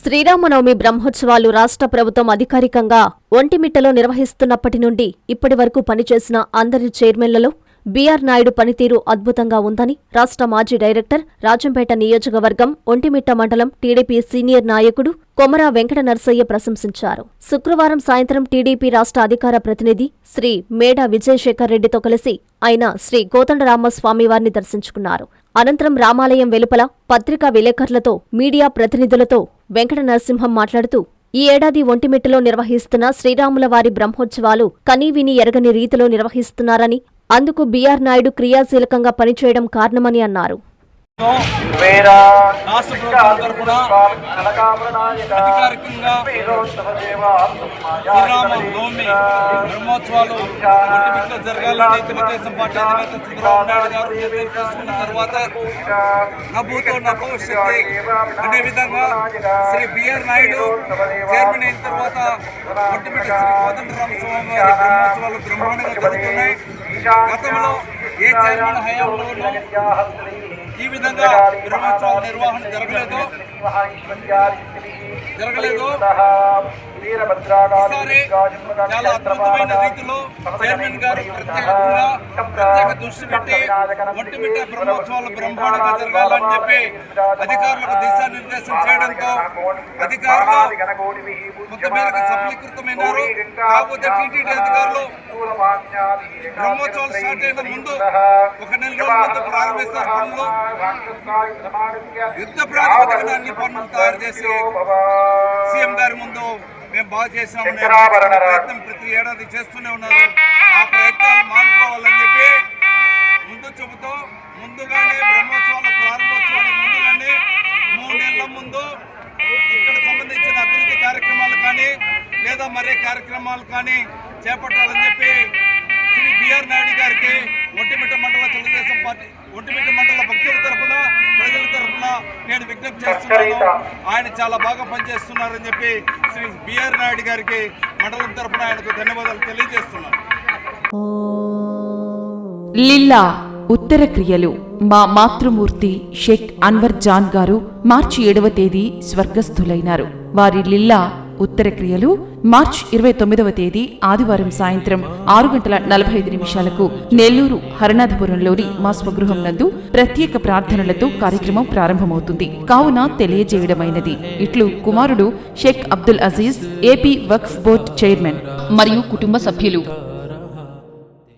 శ్రీరామనవమి బ్రహ్మోత్సవాలు రాష్ట్ర ప్రభుత్వం అధికారికంగా ఒంటిమిట్టలో నిర్వహిస్తున్నప్పటి నుండి ఇప్పటి వరకు పనిచేసిన అందరి చైర్మన్లలో బీఆర్ నాయుడు పనితీరు అద్భుతంగా ఉందని రాష్ట్ర మాజీ డైరెక్టర్, రాజంపేట నియోజకవర్గం ఒంటిమిట్ట మండలం టీడీపీ సీనియర్ నాయకుడు కొమర వెంకట నరసయ్య ప్రశంసించారు. శుక్రవారం సాయంత్రం టీడీపీ రాష్ట్ర అధికార ప్రతినిధి శ్రీ మేడా విజయశేఖర్ రెడ్డితో కలిసి ఆయన శ్రీ కోదండరామస్వామివారిని దర్శించుకున్నారు. అనంతరం రామాలయం వెలుపల పత్రికా విలేకరులతో, మీడియా ప్రతినిధులతో వెంకట నరసింహం మాట్లాడుతూ, ఈ ఏడాది ఒంటిమిట్టలో నిర్వహిస్తున్న శ్రీరాముల వారి బ్రహ్మోత్సవాలు కనీవిని ఎరగని రీతిలో నిర్వహిస్తున్నారని, అందుకు బీఆర్ నాయుడు క్రియాశీలకంగా పనిచేయడం కారణమని అన్నారు. అధికారికంగా శ్రీరామనవమి బ్రహ్మోత్సవాలు ఒంటిమిట్టలో జరగాలని తెలుగుదేశం పార్టీ అధినేత చంద్రబాబు నాయుడు గారు నిర్ణయం తీసుకున్న తర్వాత నా భూతో నా భవిష్యత్తు అనే విధంగా శ్రీ బీఆర్ నాయుడు చైర్మన్ అయిన తర్వాత ఒంటిమిట్ట శ్రీ కోదండరామస్వామి వారి బ్రహ్మోత్సవాలు బ్రహ్మాండంగా జరుగుతున్నాయి. గతంలో ఏ చైర్మన్ హయాంలోనూ ఈ విధంగా బ్రహ్మోత్సవాల నిర్వహణ జరగలేదు. ఈసారి చాలా అద్భుతమైన రీతిలో చైర్మన్ గారు ప్రత్యేక దృష్టి పెట్టి ఒంటిమిట్ట బ్రహ్మోత్సవాలు బ్రహ్మాండంగా జరగాలని చెప్పి అధికారులకు దిశానిర్దేశం చేయడంతో అధికారులు కొంతమేరకు సఫలీకృతమైనారు. కాకపోతే టీటీడీ అధికారులు బ్రహ్మోత్సవాలు స్టార్ట్ అయిన ముందు ఒక నెల రోజుల ముందు ప్రారంభిస్తారు పనులు. యుద్ధ ప్రాతిపదికన అన్ని పనులు తయారు చేసి సీఎం గారి ముందు మేము బాగా చేసాము ప్రయత్నం ప్రతి ఏడాది చేస్తూనే ఉన్నారు. ఆ ప్రయత్నాలు మానుకోవాలని చెప్పి ముందు చెబుతూ ముందుగానే బ్రహ్మోత్సవాల ప్రారంభోత్సవాలకు ముందుగానే 3 నెలల ముందు ఇక్కడ సంబంధించిన అభివృద్ధి కార్యక్రమాలు కానీ లేదా మరే కార్యక్రమాలు కానీ చేపట్టాలని చెప్పి శ్రీ బీఆర్ నాయుడు గారికి ఒంటిమిట్ట మండల తెలుగుదేశం పార్టీ ఒంటిమిట్ట మండల భక్తుల తరఫున, ప్రజల తరఫున నేను విజ్ఞప్తి చేస్తున్నాను. ఆయన చాలా బాగా పనిచేస్తున్నారని చెప్పి శ్రీ బీఆర్ నాయుడు గారికి మండలం తరఫున ఆయనకు ధన్యవాదాలు తెలియజేస్తున్నాను. లిల్లా ఉత్తర క్రియలు. మా మాతృమూర్తి షేక్ అన్వర్ జాన్ గారు మార్చి 7వ తేదీ స్వర్గస్థులైనారు. వారి లిల్లా ఉత్తర క్రియలు మార్చి 29వ తేదీ ఆదివారం సాయంత్రం 6:45 నెల్లూరు హరనాథపురంలోని మా స్వగృహం నందు ప్రత్యేక ప్రార్థనలతో కార్యక్రమం ప్రారంభమవుతుంది. కావున తెలియజేయడమైనది ఇట్లు కుమారుడు షేక్ అబ్దుల్ అజీజ్, ఏపీ వక్ఫ్ బోర్డ్ చైర్మన్ మరియు కుటుంబ సభ్యులు.